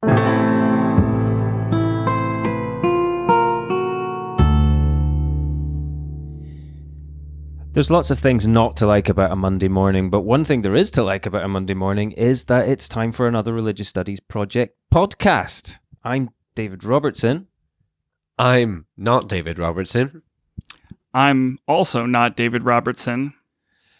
There's lots of things not to like about a Monday morning, but one thing there is to like about a Monday morning is that it's time for another Religious Studies Project podcast. I'm David Robertson. I'm not David Robertson. I'm also not David Robertson.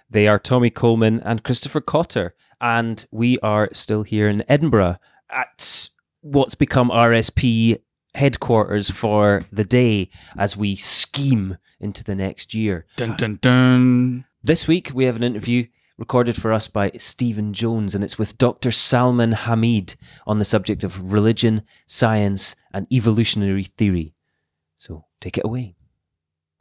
They are Tommy Coleman and Christopher Cotter, and we are still here in Edinburgh at what's become RSP headquarters for the day as we scheme into the next year. Dun dun dun. This week we have an interview recorded for us by Stephen Jones, and it's with Dr. Salman Hameed on the subject of religion, science, and evolutionary theory. So take it away.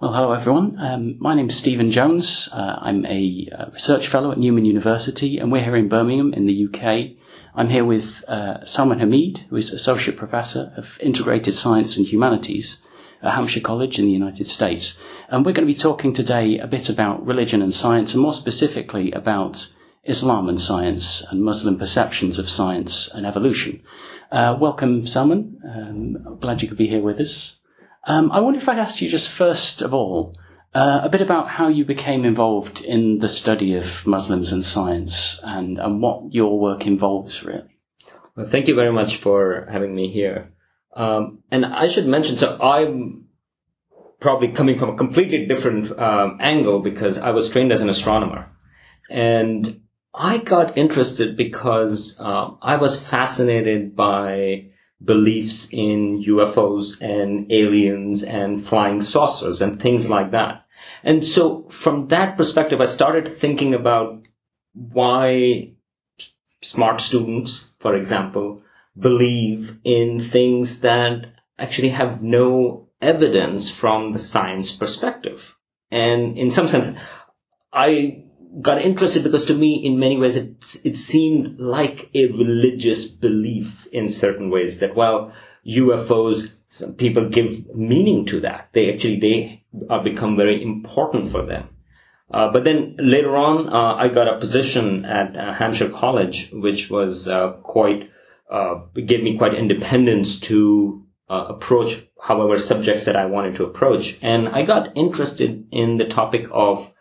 Well, hello everyone. My name's Stephen Jones. I'm a research fellow at Newman University, and we're here in Birmingham in the UK. I'm here with Salman Hameed, who is Associate Professor of Integrated Science and Humanities at Hampshire College in the United States. And we're going to be talking today a bit about religion and science, and more specifically about Islam and science and Muslim perceptions of science and evolution. Welcome, Salman. I'm glad you could be here with us. I wonder if I'd ask you just first of all, a bit about how you became involved in the study of Muslims and science and what your work involves, really. Well, thank you very much for having me here. And I should mention, so I'm probably coming from a completely different angle because I was trained as an astronomer. And I got interested because I was fascinated by beliefs in UFOs and aliens and flying saucers and things like that. And so from that perspective, I started thinking about why smart students, for example, believe in things that actually have no evidence from the science perspective. And in some sense, I got interested because to me, in many ways, it seemed like a religious belief in certain ways that, well, UFOs, some people give meaning to that. They are become very important for them. But then later on, I got a position at Hampshire College, which was gave me quite independence to approach however subjects that I wanted to approach. And I got interested in the topic of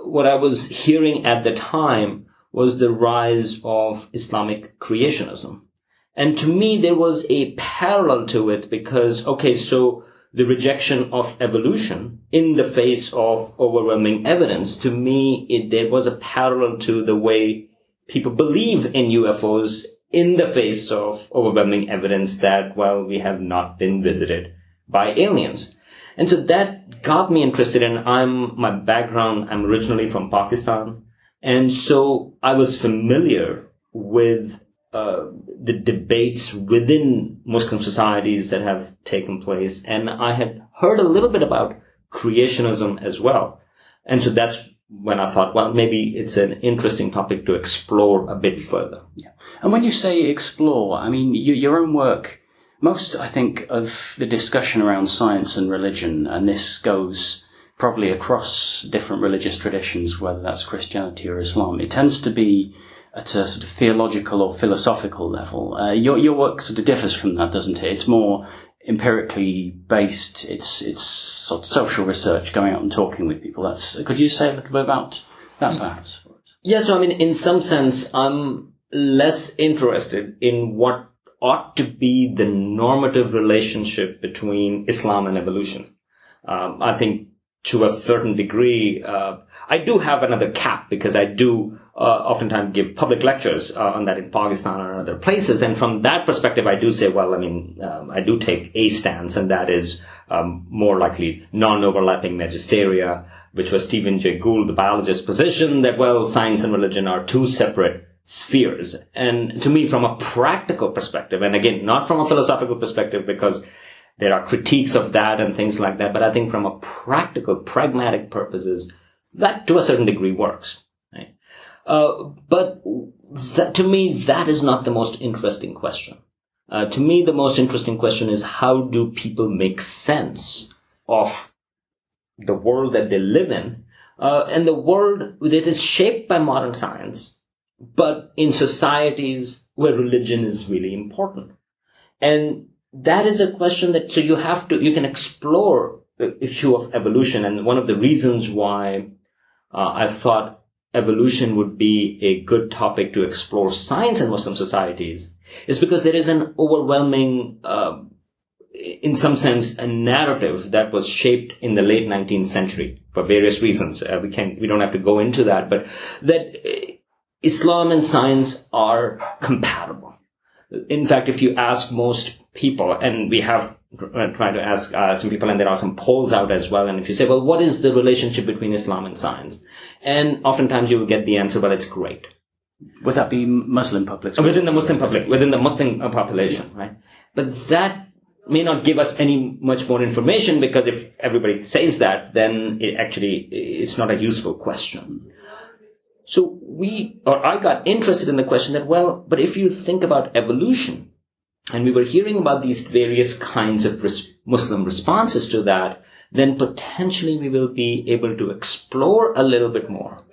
what I was hearing at the time was the rise of Islamic creationism. And to me, there was a parallel to it because, okay, so the rejection of evolution in the face of overwhelming evidence, to me, there was a parallel to the way people believe in UFOs in the face of overwhelming evidence that, well, we have not been visited by aliens. And so that got me interested, and I'm originally from Pakistan. And so I was familiar with the debates within Muslim societies that have taken place. And I had heard a little bit about creationism as well. And so that's when I thought, well, maybe it's an interesting topic to explore a bit further. Yeah. And when you say explore, I mean, your own work, most, I think, of the discussion around science and religion, and this goes probably across different religious traditions, whether that's Christianity or Islam, it tends to be at a sort of theological or philosophical level. Your work sort of differs from that, doesn't it? It's more empirically based. It's sort of social research, going out and talking with people. Could you say a little bit about that, perhaps? Yeah, so I mean, in some sense, I'm less interested in what ought to be the normative relationship between Islam and evolution. I think to a certain degree, I do have another cap because I do oftentimes give public lectures on that in Pakistan or other places. And from that perspective, I do say, well, I mean, I do take a stance, and that is more likely non-overlapping magisteria, which was Stephen Jay Gould, the biologist's position that, well, science and religion are two separate spheres. And to me, from a practical perspective, and again, not from a philosophical perspective, because there are critiques of that and things like that, but I think from a practical, pragmatic purposes, that to a certain degree works. Right? But to me, that is not the most interesting question. To me, the most interesting question is, how do people make sense of the world that they live in, and the world that is shaped by modern science, but in societies where religion is really important. And that is a question that, so you can explore the issue of evolution. And one of the reasons why I thought evolution would be a good topic to explore science in Muslim societies is because there is an overwhelming, in some sense, a narrative that was shaped in the late 19th century for various reasons. We don't have to go into that, but that Islam and science are compatible. In fact, if you ask most people, and we have tried to ask some people, and there are some polls out as well, and if you say, well, what is the relationship between Islam and science? And oftentimes you will get the answer, well, it's great. Would that be Muslim public? Within the Muslim population, right? But that may not give us any much more information, because if everybody says that, then it's not a useful question. So I got interested in the question that, well, but if you think about evolution, and we were hearing about these various kinds of Muslim responses to that, then potentially we will be able to explore a little bit more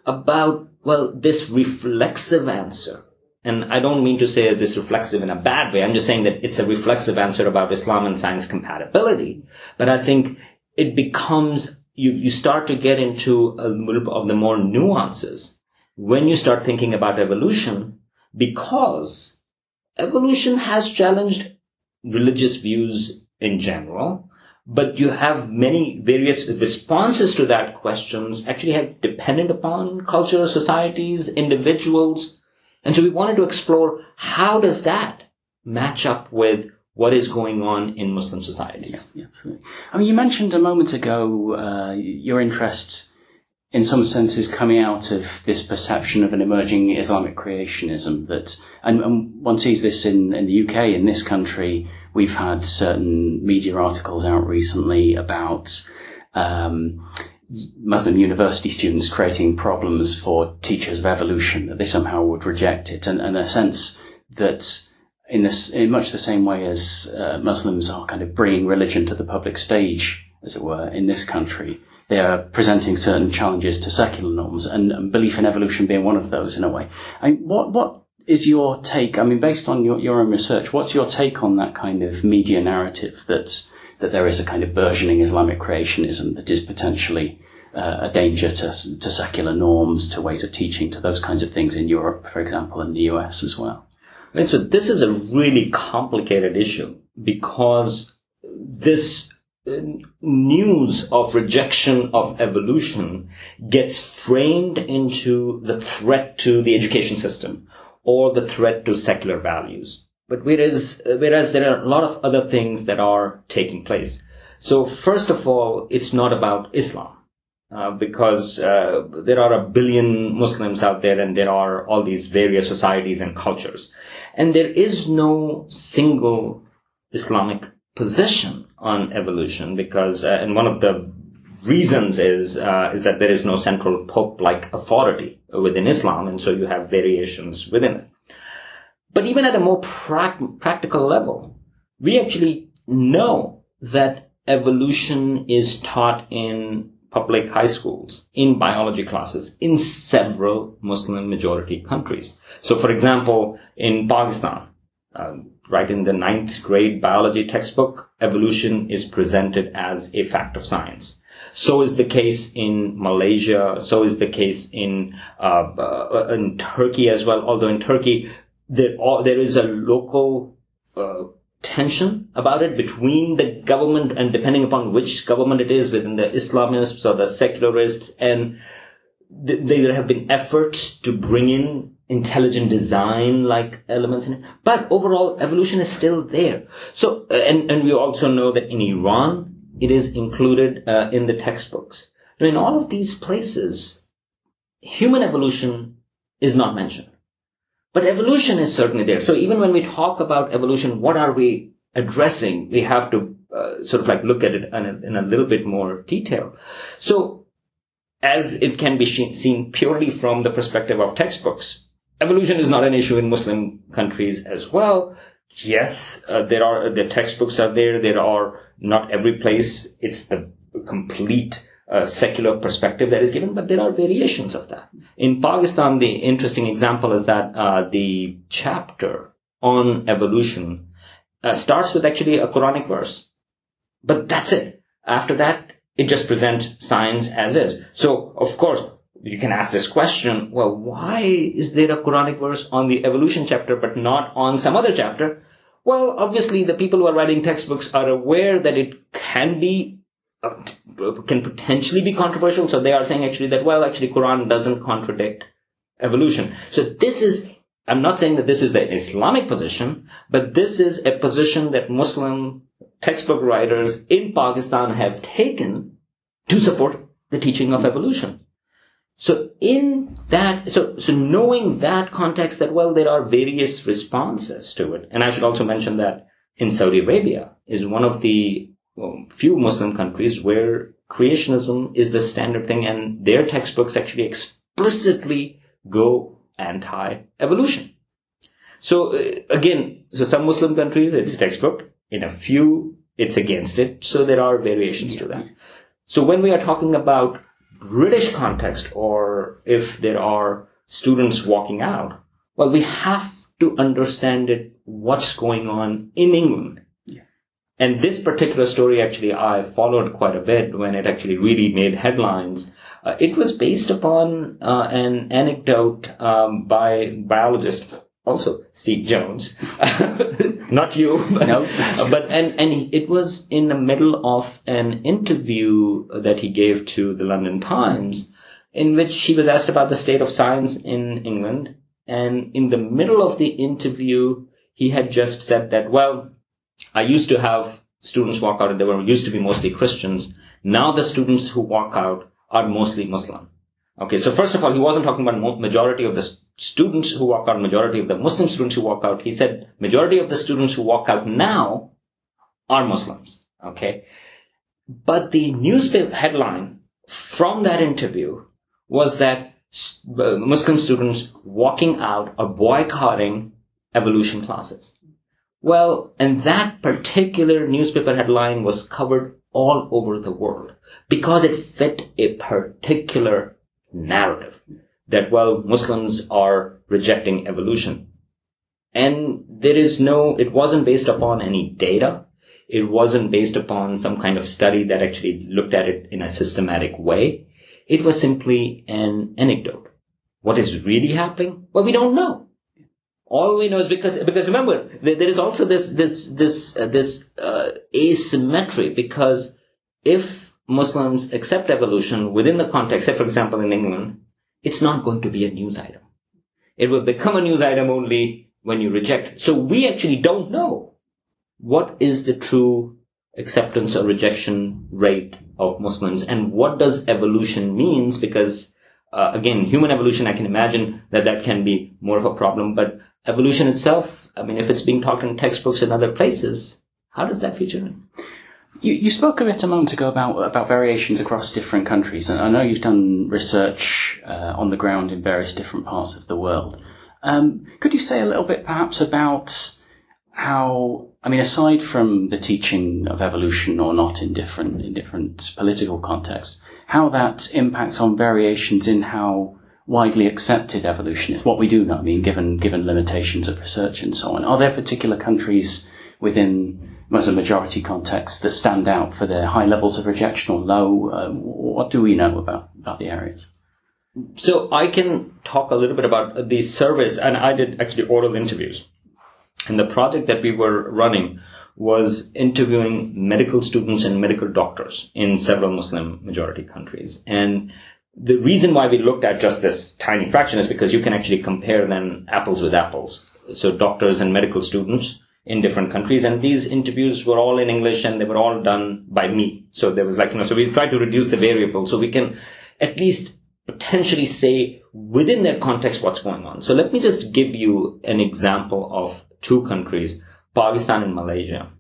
about, well, this reflexive answer. And I don't mean to say this reflexive in a bad way. I'm just saying that it's a reflexive answer about Islam and science compatibility. But I think it becomes, you start to get into a little bit of the more nuances when you start thinking about evolution, because evolution has challenged religious views in general, but you have many various responses to that questions actually have depended upon culture, societies, individuals. And so we wanted to explore, how does that match up with what is going on in Muslim societies? Yeah, absolutely. I mean, you mentioned a moment ago your interest, in some senses, coming out of this perception of an emerging Islamic creationism and one sees this in the UK, in this country. We've had certain media articles out recently about Muslim university students creating problems for teachers of evolution, that they somehow would reject it, and a sense that in much the same way as Muslims are kind of bringing religion to the public stage, as it were, in this country, they are presenting certain challenges to secular norms, and belief in evolution being one of those in a way. I mean, what is your take? I mean, based on your own research, what's your take on that kind of media narrative that there is a kind of burgeoning Islamic creationism that is potentially a danger to secular norms, to ways of teaching, to those kinds of things in Europe, for example, and the US as well? Right, so this is a really complicated issue, because this news of rejection of evolution gets framed into the threat to the education system or the threat to secular values. But whereas there are a lot of other things that are taking place. So first of all, it's not about Islam, because there are 1 billion Muslims out there, and there are all these various societies and cultures. And there is no single Islamic position on evolution, because and one of the reasons is that there is no central pope-like authority within Islam, and so you have variations within it. But even at a more practical level, we actually know that evolution is taught in public high schools, in biology classes, in several Muslim majority countries. So, for example, in Pakistan, right in the 9th grade biology textbook, evolution is presented as a fact of science. So is the case in Malaysia. So is the case in Turkey as well. Although in Turkey, there is a local tension about it between the government, and depending upon which government it is, within the Islamists or the secularists, and there have been efforts to bring in intelligent design-like elements in it. But overall, evolution is still there. So, and we also know that in Iran, it is included in the textbooks. Now, in all of these places, human evolution is not mentioned. But evolution is certainly there. So even when we talk about evolution, what are we addressing? We have to sort of like look at it in a little bit more detail. So as it can be seen purely from the perspective of textbooks, evolution is not an issue in Muslim countries as well. Yes, the textbooks are there. There are not every place. It's the complete secular perspective that is given, but there are variations of that. In Pakistan, the interesting example is that the chapter on evolution starts with actually a Quranic verse. But that's it. After that, it just presents science as is. So, of course, you can ask this question, well, why is there a Quranic verse on the evolution chapter but not on some other chapter? Well, obviously, the people who are writing textbooks are aware that it can potentially be controversial. So they are saying actually that, well, actually, Quran doesn't contradict evolution. So I'm not saying that this is the Islamic position, but this is a position that Muslim textbook writers in Pakistan have taken to support the teaching of evolution. So in that, so knowing that context that, well, there are various responses to it. And I should also mention that in Saudi Arabia is one of the few Muslim countries where creationism is the standard thing, and their textbooks actually explicitly go anti-evolution. So again, so some Muslim countries, it's a textbook. In a few, it's against it. So there are variations to that. So when we are talking about British context, or if there are students walking out, well, we have to understand what's going on in England. Yeah. And this particular story, actually, I followed quite a bit when it actually really made headlines. It was based upon an anecdote by biologist, also Steve Jones, not you, but, no. And it was in the middle of an interview that he gave to the London Times, in which he was asked about the state of science in England. And in the middle of the interview, he had just said that, well, I used to have students walk out, and they used to be mostly Christians. Now the students who walk out are mostly Muslim. Okay, so first of all, he wasn't talking about majority of the students who walk out, majority of the Muslim students who walk out. He said majority of the students who walk out now are Muslims. Okay, but the newspaper headline from that interview was that Muslim students walking out are boycotting evolution classes. Well, and that particular newspaper headline was covered all over the world because it fit a particular narrative that, well, Muslims are rejecting evolution. And it wasn't based upon any data. It wasn't based upon some kind of study that actually looked at it in a systematic way. It was simply an anecdote. What is really happening? Well, we don't know. All we know is because remember, there is also this asymmetry, because if Muslims accept evolution within the context, say for example in England, it's not going to be a news item. It will become a news item only when you reject it. So we actually don't know what is the true acceptance or rejection rate of Muslims, and what does evolution means, because again, human evolution, I can imagine that can be more of a problem, but evolution itself, I mean, if it's being taught in textbooks and other places, how does that feature in? You spoke a bit a moment ago about variations across different countries, and I know you've done research on the ground in various different parts of the world. Could you say a little bit perhaps about how, I mean, aside from the teaching of evolution or not in different political contexts, how that impacts on variations in how widely accepted evolution is, what we do know, I mean, given limitations of research and so on? Are there particular countries within Muslim majority contexts that stand out for their high levels of rejection or low? What do we know about the areas? So I can talk a little bit about these surveys, and I did actually oral interviews. And the project that we were running was interviewing medical students and medical doctors in several Muslim majority countries. And the reason why we looked at just this tiny fraction is because you can actually compare then apples with apples. So doctors and medical students in different countries. And these interviews were all in English, and they were all done by me. So there was so we tried to reduce the variable so we can at least potentially say within their context what's going on. So let me just give you an example of two countries, Pakistan and Malaysia,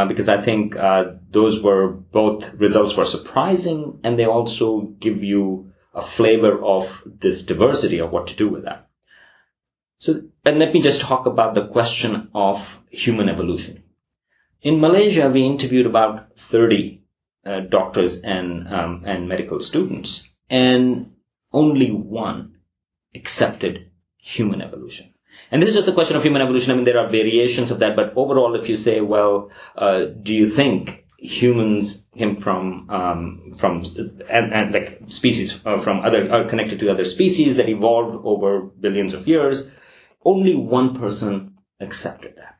because I think both results were surprising, and they also give you a flavor of this diversity of what to do with that. So, and let me just talk about the question of human evolution. In Malaysia, we interviewed about 30 doctors and medical students, and only one accepted human evolution. And this is just the question of human evolution. I mean, there are variations of that, but overall, if you say, well, do you think humans came from like species from other are connected to other species that evolved over billions of years? Only one person accepted that.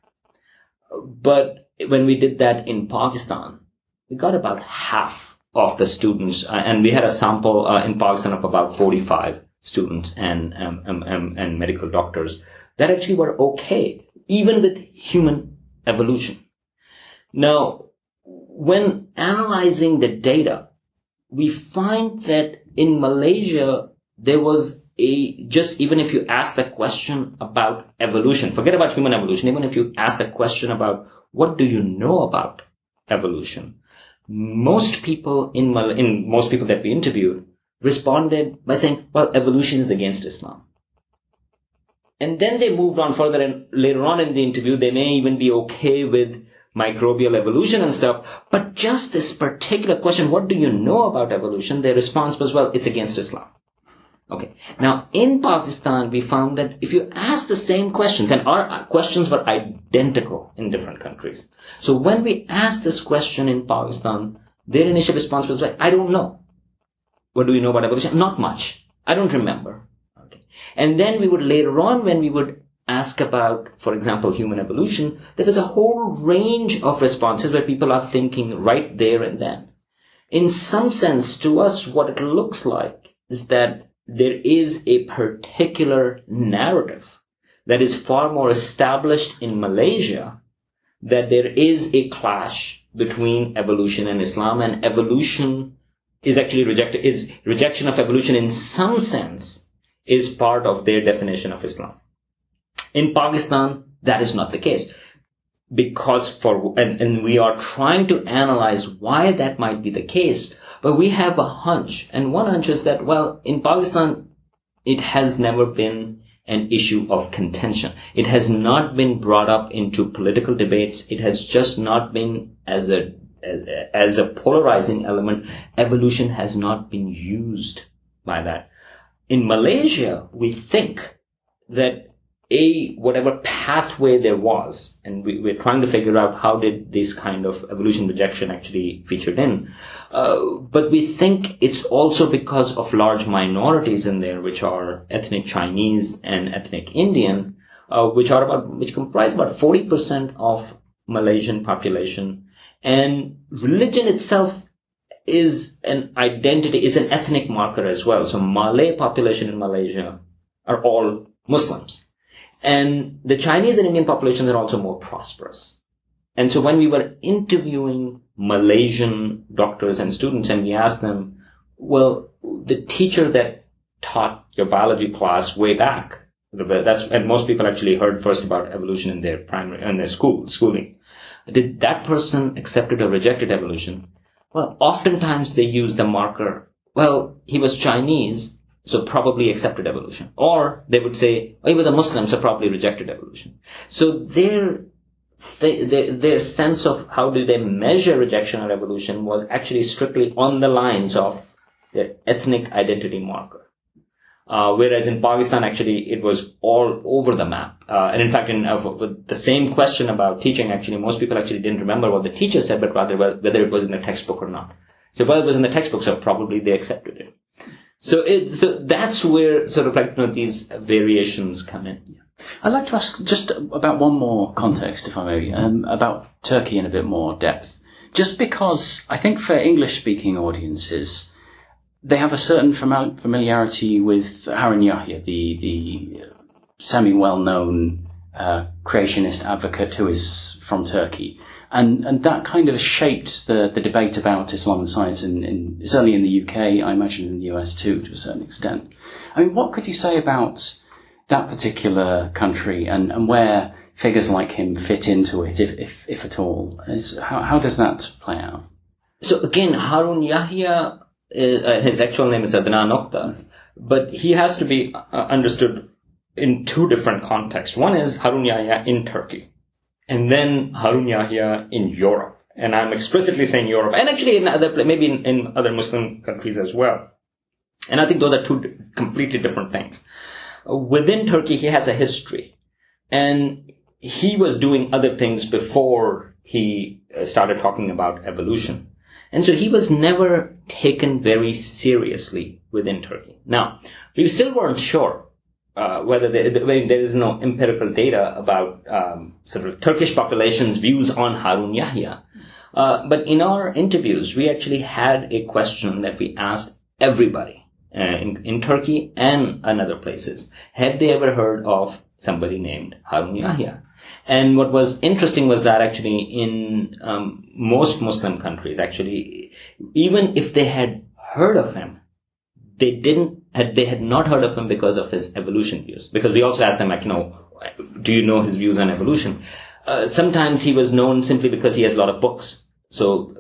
But when we did that in Pakistan, we got about half of the students, and we had a sample in Pakistan of about 45 students and medical doctors that actually were okay, even with human evolution. Now, when analyzing the data, we find that in Malaysia, there was just even if you ask the question about evolution, forget about human evolution, even if you ask the question about what do you know about evolution, most people most people that we interviewed responded by saying, well, evolution is against Islam. And then they moved on further, and later on in the interview, they may even be okay with microbial evolution and stuff. But just this particular question, what do you know about evolution? Their response was, well, it's against Islam. Okay. Now, in Pakistan, we found that if you ask the same questions, and our questions were identical in different countries. So when we asked this question in Pakistan, their initial response was like, I don't know. What do we know about evolution? Not much. I don't remember. Okay. And then we would later on, when we would ask about, for example, human evolution, there was a whole range of responses where people are thinking right there and then. In some sense, to us, what it looks like is that there is a particular narrative that is far more established in Malaysia, that there is a clash between evolution and Islam, and evolution is actually rejection of evolution in some sense is part of their definition of Islam. In Pakistan, that is not the case. Because and we are trying to analyze why that might be the case, but we have a hunch. And one hunch is that, well, in Pakistan, it has never been an issue of contention. It has not been brought up into political debates. It has just not been as a polarizing element. Evolution has not been used by that. In Malaysia, we think that whatever pathway there was, and we're trying to figure out how did this kind of evolution rejection actually featured in. But we think it's also because of large minorities in there, which are ethnic Chinese and ethnic Indian, which comprise about 40% of Malaysian population. And religion itself is an identity, is an ethnic marker as well. So Malay population in Malaysia are all Muslims. And the Chinese and Indian populations are also more prosperous. And so when we were interviewing Malaysian doctors and students, and we asked them, well, the teacher that taught your biology class way back, and most people actually heard first about evolution in their schooling. Did that person accepted or rejected evolution? Well, oftentimes they use the marker, well, he was Chinese, so probably accepted evolution. Or they would say, oh, he was a Muslim, so probably rejected evolution. So their sense of how do they measure rejection or evolution was actually strictly on the lines of their ethnic identity marker. Whereas in Pakistan, actually, it was all over the map. And in fact, with the same question about teaching, actually, most people actually didn't remember what the teacher said, but rather whether it was in the textbook or not. So, well, it was in the textbook, so probably they accepted it. So that's where sort of like, these variations come in. Yeah. I'd like to ask just about one more context, if I may, about Turkey in a bit more depth. Just because I think for English-speaking audiences, they have a certain familiarity with Harun Yahya, the semi-well-known creationist advocate who is from Turkey. And that kind of shaped the debate about Islam and science, certainly in the UK, I imagine in the US too, to a certain extent. I mean, what could you say about that particular country and where figures like him fit into it, if at all? How does that play out? So again, Harun Yahya, his actual name is Adnan Oktar, but he has to be understood in two different contexts. One is Harun Yahya in Turkey, and then Harun Yahya in Europe. And I'm explicitly saying Europe, and actually in maybe in other Muslim countries as well. And I think those are two completely different things. Within Turkey, he has a history. And he was doing other things before he started talking about evolution. And so he was never taken very seriously within Turkey. Now, we still weren't sure whether there is no empirical data about sort of Turkish population's views on Harun Yahya. But in our interviews, we actually had a question that we asked everybody in Turkey and in other places. Have they ever heard of somebody named Harun Yahya? And what was interesting was that actually in most Muslim countries, actually, even if they had heard of him, they had not heard of him because of his evolution views. Because we also asked them, like, do you know his views on evolution? Sometimes he was known simply because he has a lot of books. So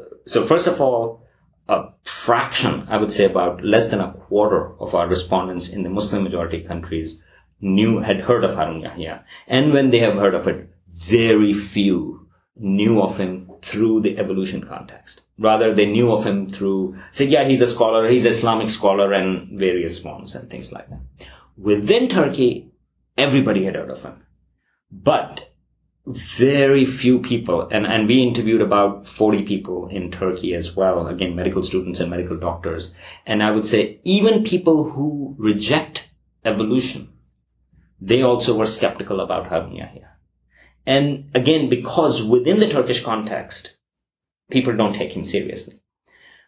first of all, a fraction, I would say about less than a quarter of our respondents in the Muslim majority countries had heard of Harun Yahya. And when they have heard of it, very few knew of him through the evolution context. Rather, they knew of him through, he's a scholar, he's an Islamic scholar, and various forms and things like that. Within Turkey, everybody had heard of him. But very few people, and we interviewed about 40 people in Turkey as well, again, medical students and medical doctors. And I would say even people who reject evolution, they also were skeptical about Harun Yahya. And again, because within the Turkish context, people don't take him seriously.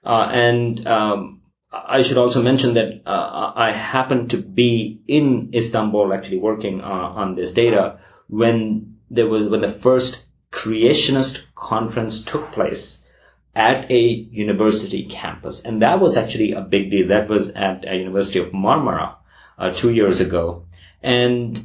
I should also mention that I happened to be in Istanbul actually working on this data when the first creationist conference took place at a university campus. And that was actually a big deal. That was at a University of Marmara 2 years ago. And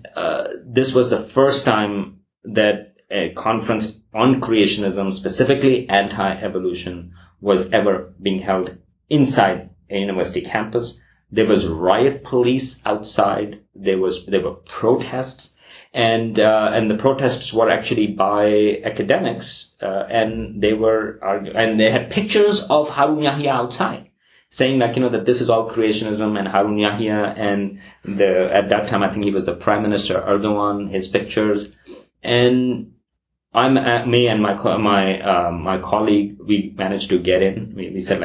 this was the first time that a conference on creationism, specifically anti-evolution, was ever being held inside a university campus. There was riot police outside. There were protests. And the protests were actually by academics, and they were and they had pictures of Harun Yahya outside, saying that, that this is all creationism, and Harun Yahya, and at that time, I think he was the Prime Minister Erdogan, his pictures. And me and my colleague, we managed to get in. We said,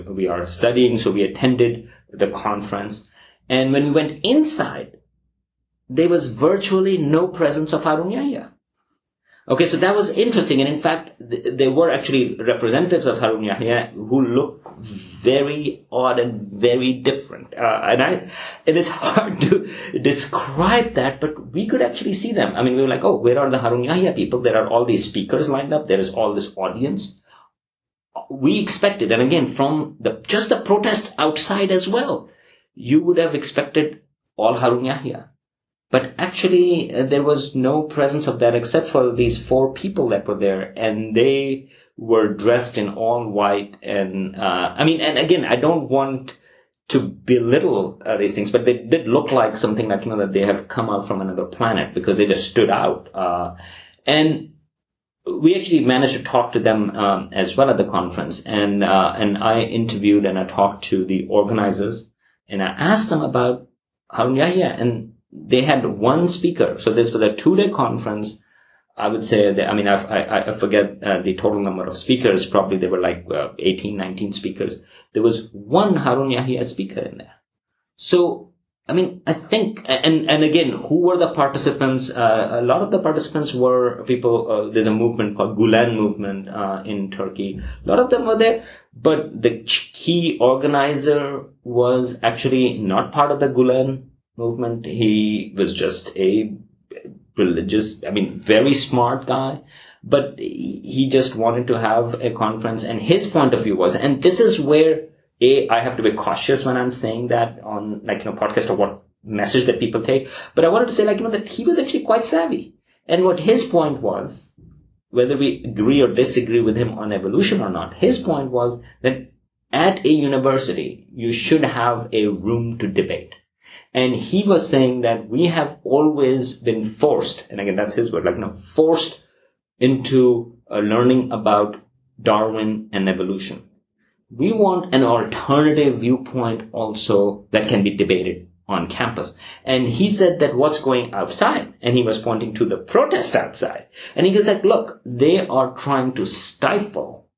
we are studying, so we attended the conference. And when we went inside, there was virtually no presence of Harun Yahya. Okay, so that was interesting. And in fact, there were actually representatives of Harun Yahya who looked very odd and very different. And it's hard to describe that, but we could actually see them. I mean, we were like, oh, where are the Harun Yahya people? There are all these speakers lined up. There is all this audience. We expected, and again, from just the protests outside as well, you would have expected all Harun Yahya. But actually, there was no presence of that except for these 4 people that were there, and they were dressed in all white. And and again, I don't want to belittle these things, but they did look like something like that they have come out from another planet, because they just stood out. And we actually managed to talk to them as well at the conference, and I interviewed and I talked to the organizers, and I asked them about Harun Yahya, and they had one speaker. So this was a 2-day conference. I would say that, I forget the total number of speakers. Probably there were like 18, 19 speakers. There was one Harun Yahya speaker in there. So, I think, and again, who were the participants? A lot of the participants were people, there's a movement called Gulen movement, in Turkey. A lot of them were there, but the key organizer was actually not part of the Gulen movement. He was just a religious, very smart guy, but he just wanted to have a conference, and his point of view was, and this is where I have to be cautious when I'm saying that on podcast or what message that people take, but I wanted to say that he was actually quite savvy. And what his point was, whether we agree or disagree with him on evolution or not, his point was that at a university, you should have a room to debate. And he was saying that we have always been forced, and again, that's his word, forced into learning about Darwin and evolution. We want an alternative viewpoint also that can be debated on campus. And he said that what's going outside, and he was pointing to the protest outside. And he was like, look, they are trying to stifle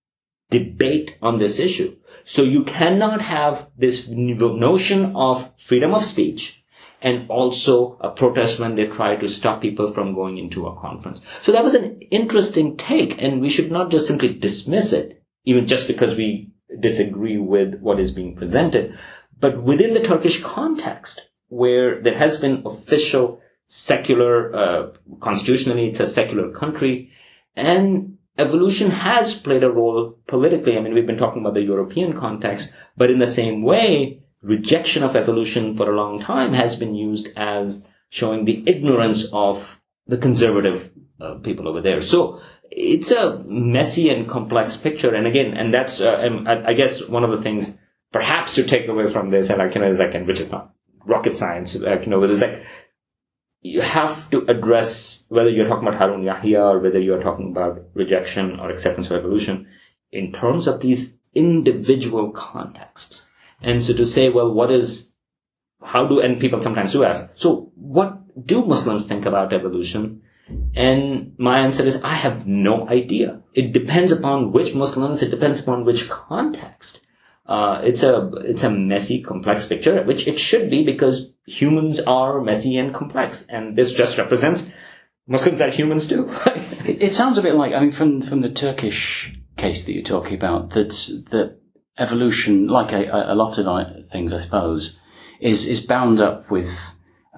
debate on this issue. So you cannot have this notion of freedom of speech and also a protest when they try to stop people from going into a conference. So that was an interesting take, and we should not just simply dismiss it, even just because we disagree with what is being presented. But within the Turkish context, where there has been official secular, constitutionally it's a secular country, and evolution has played a role politically. I mean, we've been talking about the European context, but in the same way, rejection of evolution for a long time has been used as showing the ignorance of the conservative people over there. So it's a messy and complex picture. And again, and that's, I guess one of the things perhaps to take away from this, and is like, and which is not rocket science, is like, you have to address whether you're talking about Harun Yahya or whether you're talking about rejection or acceptance of evolution in terms of these individual contexts. And so to say, well, and people sometimes do ask, so what do Muslims think about evolution? And my answer is, I have no idea. It depends upon which Muslims, it depends upon which context. It's a messy, complex picture, which it should be because humans are messy and complex. And this just represents Muslims are humans too. It sounds a bit like, I mean, from the Turkish case that you're talking about, that evolution, like a lot of things, I suppose, is bound up with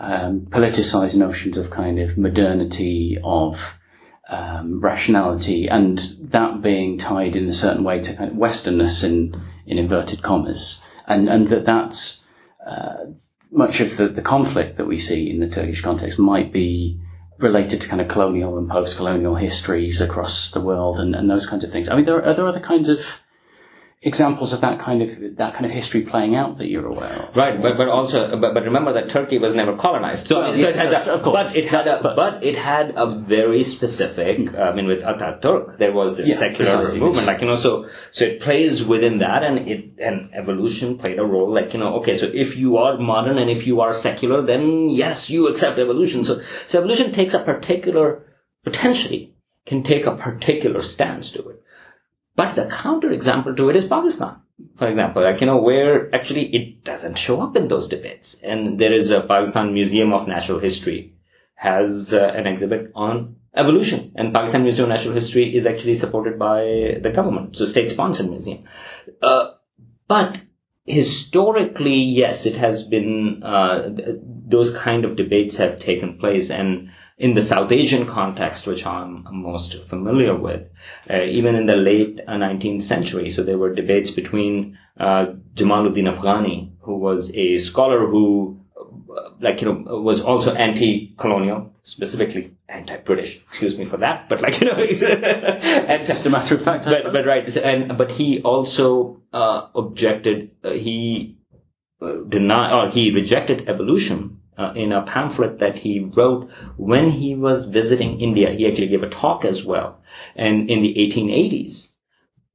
politicized notions of kind of modernity, of rationality, and that being tied in a certain way to kind of Westernness in inverted commas, and that's much of the conflict that we see in the Turkish context might be related to kind of colonial and post-colonial histories across the world and those kinds of things. I mean, are there other kinds of examples of that kind of history playing out that you're aware of? Right, but remember that Turkey was never colonized. So, it had a very specific, I mean, with Ataturk, there was this secular movement, so it plays within that, and evolution played a role, okay, so if you are modern and if you are secular, then yes, you accept evolution. So evolution potentially can take a particular stance to it. But the counterexample to it is Pakistan, for example, where actually it doesn't show up in those debates. And there is a Pakistan Museum of Natural History has an exhibit on evolution. And Pakistan Museum of Natural History is actually supported by the government. So state-sponsored museum. But historically, yes, it has been, those kind of debates have taken place. And in the South Asian context, which I'm most familiar with, even in the late 19th century. So there were debates between Jamaluddin Afghani, who was a scholar who, was also anti-colonial, specifically anti-British. Excuse me for that, but it's just a matter of fact. But right, but he also objected. He rejected evolution. In a pamphlet that he wrote when he was visiting India. He actually gave a talk as well, and in the 1880s.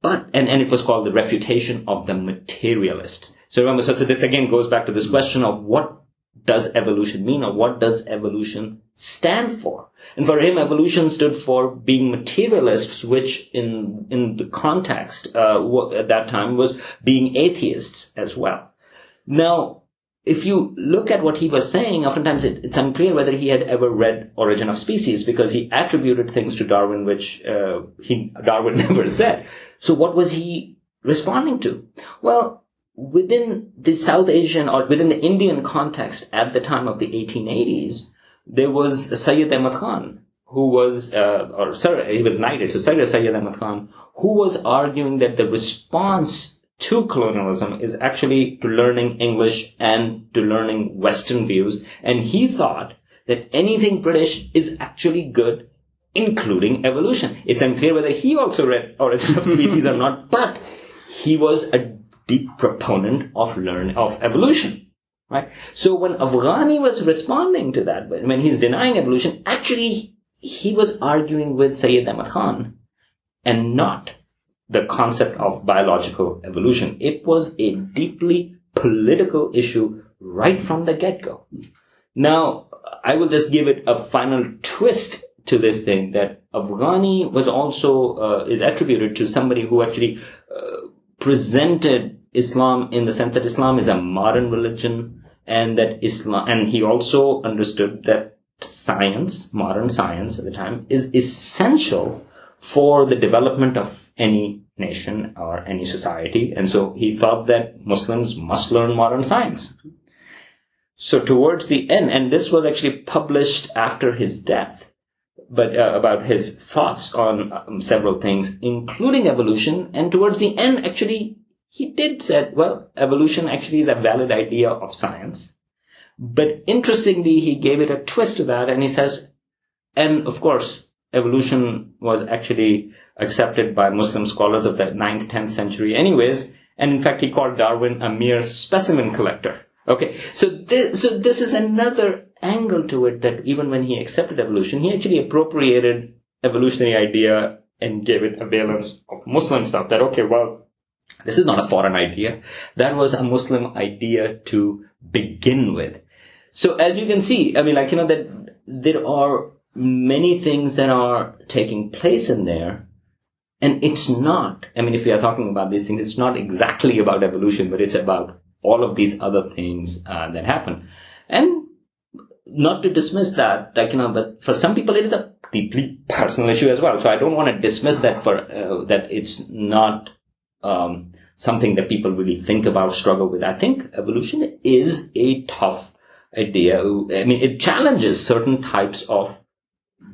And it was called The Refutation of the Materialists. So remember, so this again goes back to this question of what does evolution mean, or what does evolution stand for? And for him, evolution stood for being materialists, which in the context at that time was being atheists as well. Now, if you look at what he was saying, oftentimes it's unclear whether he had ever read Origin of Species, because he attributed things to Darwin which Darwin never said. So what was he responding to? Well, within the South Asian or within the Indian context at the time of the 1880s, there was Sayyid Ahmad Khan, who was, he was knighted, so Sayyid Ahmad Khan, who was arguing that the response to colonialism is actually to learning English and to learning Western views. And he thought that anything British is actually good, including evolution. It's unclear whether he also read Origin of Species or not, but he was a deep proponent of evolution. Right? So when Afghani was responding to that, when he's denying evolution, actually he was arguing with Sayyid Ahmad Khan and not the concept of biological evolution. It was a deeply political issue right from the get-go. Now, I will just give it a final twist to this thing, that Afghani was also is attributed to somebody who actually presented Islam in the sense that Islam is a modern religion, and that Islam, and he also understood that science, modern science at the time, is essential for the development of any nation or any society. And so he thought that Muslims must learn modern science. So towards the end, and this was actually published after his death, but about his thoughts on several things, including evolution. And towards the end, actually, he did say, well, evolution actually is a valid idea of science. But interestingly, he gave it a twist to that, and he says, and of course, evolution was actually accepted by Muslim scholars of the 9th, 10th century anyways. And in fact, he called Darwin a mere specimen collector. Okay, so this is another angle to it, that even when he accepted evolution, he actually appropriated evolutionary idea and gave it a valence of Muslim stuff, that, okay, well, this is not a foreign idea. That was a Muslim idea to begin with. So as you can see, I mean, that there are many things that are taking place in there. And it's not, I mean, if we are talking about these things, it's not exactly about evolution, but it's about all of these other things that happen. And not to dismiss that, but for some people it is a deeply personal issue as well. So I don't want to dismiss that that it's not something that people really think about, struggle with. I think evolution is a tough idea. I mean, it challenges certain types of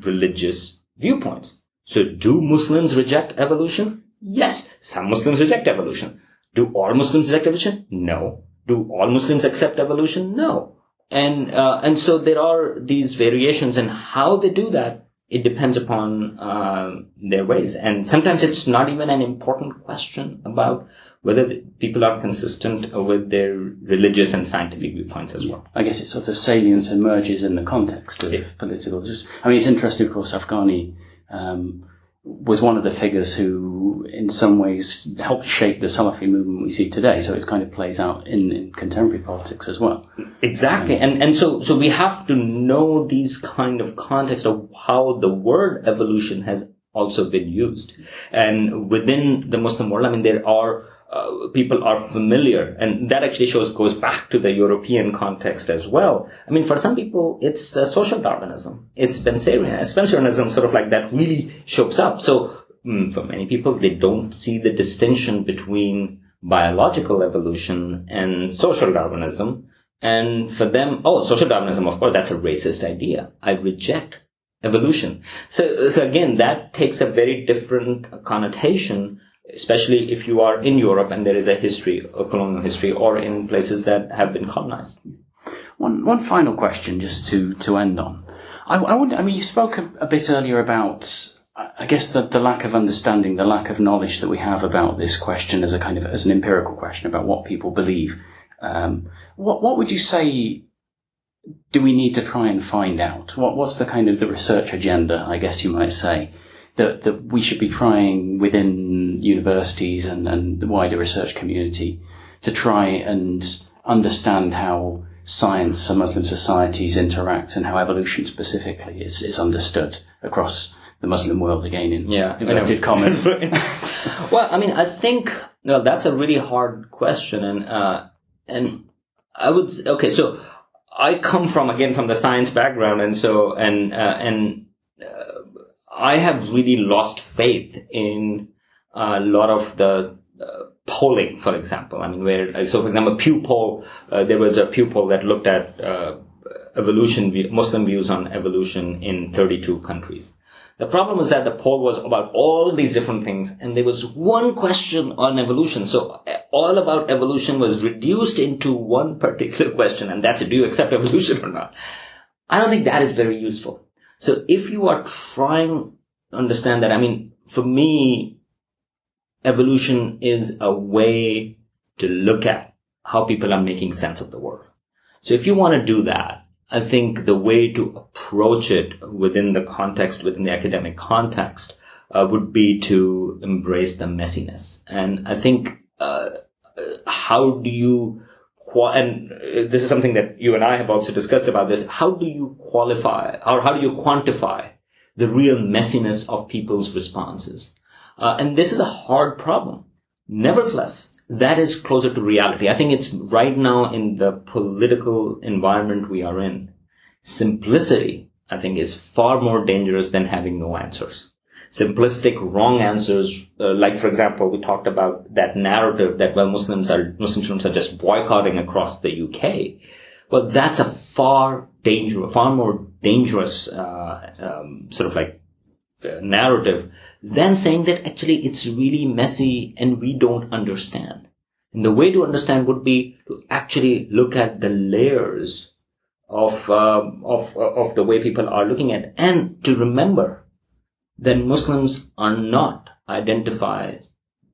religious viewpoints. So do Muslims reject evolution? Yes, some Muslims reject evolution. Do all Muslims reject evolution? No. Do all Muslims accept evolution? No. And so there are these variations, and how they do that, it depends upon their ways. And sometimes it's not even an important question about whether people are consistent with their religious and scientific viewpoints as well. I guess its sort of salience emerges in the context of political. I mean, it's interesting, of course, Afghani was one of the figures who, in some ways, helped shape the Salafi movement we see today. So it kind of plays out in contemporary politics as well. Exactly. And so we have to know these kind of context of how the word evolution has also been used. And within the Muslim world, I mean, there are people are familiar, and that actually goes back to the European context as well. I mean, for some people, it's social Darwinism. It's Spencerianism, sort of like that really shows up. So for many people, they don't see the distinction between biological evolution and social Darwinism. And for them, social Darwinism, of course, that's a racist idea. I reject evolution. So again, that takes a very different connotation, especially if you are in Europe and there is a colonial history, or in places that have been colonized. One final question, just to end on. I mean, you spoke a bit earlier about, I guess, the lack of understanding, the lack of knowledge that we have about this question as an empirical question about what people believe. What would you say do we need to try and find out? What's the kind of the research agenda, I guess you might say, that we should be trying within universities and the wider research community to try and understand how science and Muslim societies interact, and how evolution specifically is understood across the Muslim world, again, in inverted commas? Well, I mean, I think that's a really hard question, and I would say, okay, so I come from the science background, and I have really lost faith in a lot of the polling, for example. I mean, for example, Pew poll, there was a Pew poll that looked at Muslim views on evolution in 32 countries. The problem was that the poll was about all these different things, and there was one question on evolution. So all about evolution was reduced into one particular question, and that's, do you accept evolution or not? I don't think that is very useful. So if you are trying to understand that, I mean, for me, evolution is a way to look at how people are making sense of the world. So if you want to do that, I think the way to approach it within the academic context, would be to embrace the messiness. And I think, how do you, and this is something that you and I have also discussed about this, how do you qualify or how do you quantify the real messiness of people's responses? And this is a hard problem. Nevertheless, that is closer to reality. I think it's right now in the political environment we are in. Simplicity, I think, is far more dangerous than having no answers. Simplistic, wrong answers, like, for example, we talked about that narrative that, well, Muslim students are just boycotting across the UK. Well, that's a far more dangerous, narrative than saying that actually it's really messy and we don't understand. And the way to understand would be to actually look at the layers of the way people are looking at, and to remember that Muslims are not identified.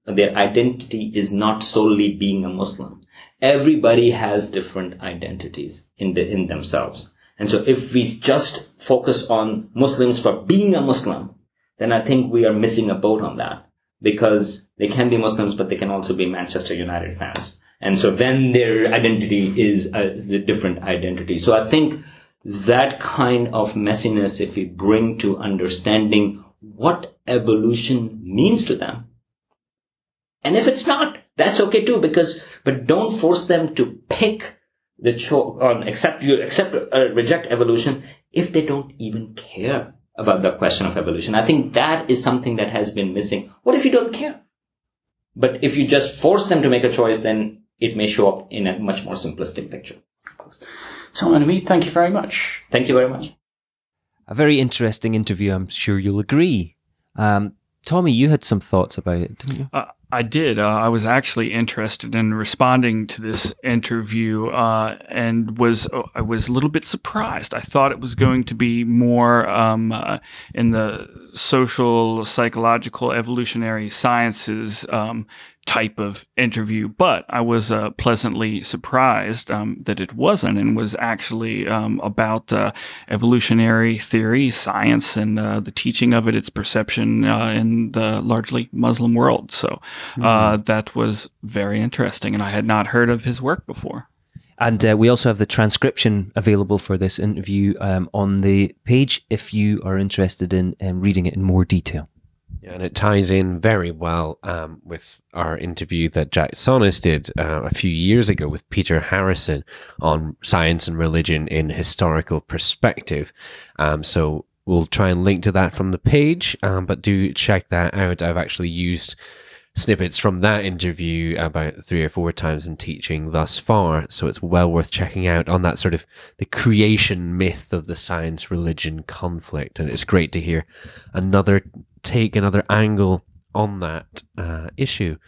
Their identity is not solely being a Muslim. Everybody has different identities in themselves. And so if we just focus on Muslims for being a Muslim, then I think we are missing a boat on that, because they can be Muslims, but they can also be Manchester United fans. And so then their identity is a different identity. So I think that kind of messiness, if we bring to understanding what evolution means to them, and if it's not, that's okay too, but don't force them to pick the reject evolution if they don't even care about the question of evolution. I think that is something that has been missing. What if you don't care? But if you just force them to make a choice, then it may show up in a much more simplistic picture. Salman Hameed, thank you very much. Thank you very much. A very interesting interview, I'm sure you'll agree. Tommy, you had some thoughts about it, didn't you? I did. I was actually interested in responding to this interview, and I was a little bit surprised. I thought it was going to be more in the social, psychological, evolutionary sciences type of interview, but I was pleasantly surprised that it wasn't, and was actually about evolutionary theory, science, and the teaching of it, its perception in the largely Muslim world. So that was very interesting, and I had not heard of his work before. And we also have the transcription available for this interview on the page if you are interested in reading it in more detail. Yeah, and it ties in very well with our interview that Jack Sonis did a few years ago with Peter Harrison on science and religion in historical perspective. So we'll try and link to that from the page, but do check that out. I've actually used snippets from that interview about 3 or 4 times in teaching thus far, so it's well worth checking out on that sort of the creation myth of the science-religion conflict. And it's great to hear another angle on that issue.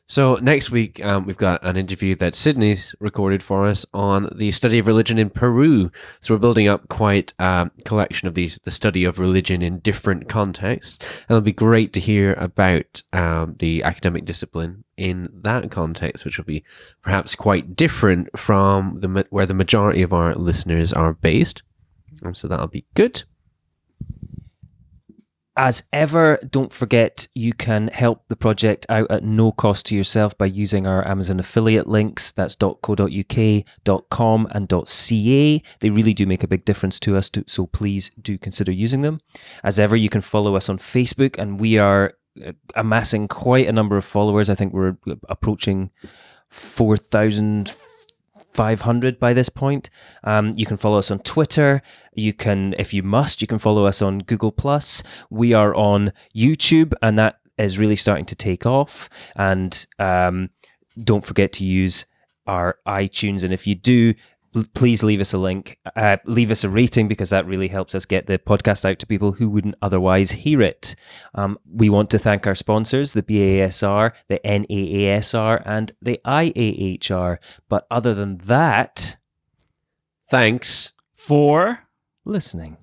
So next week, we've got an interview that Sydney's recorded for us on the study of religion in Peru. So we're building up quite a collection of the study of religion in different contexts. And it'll be great to hear about the academic discipline in that context, which will be perhaps quite different from where the majority of our listeners are based. So that'll be good. As ever, don't forget you can help the project out at no cost to yourself by using our Amazon affiliate links. That's .co.uk, .com and .ca. They really do make a big difference to us, so please do consider using them. As ever, you can follow us on Facebook, and we are amassing quite a number of followers. I think we're approaching 4,500 by this point. You can follow us on Twitter. You can, if you must, you can follow us on Google+. We are on YouTube, and that is really starting to take off. And don't forget to use our iTunes. And if you do, please leave us a link, leave us a rating, because that really helps us get the podcast out to people who wouldn't otherwise hear it. We want to thank our sponsors, the BASR, the NAASR, and the IAHR. But other than that, Thanks For listening.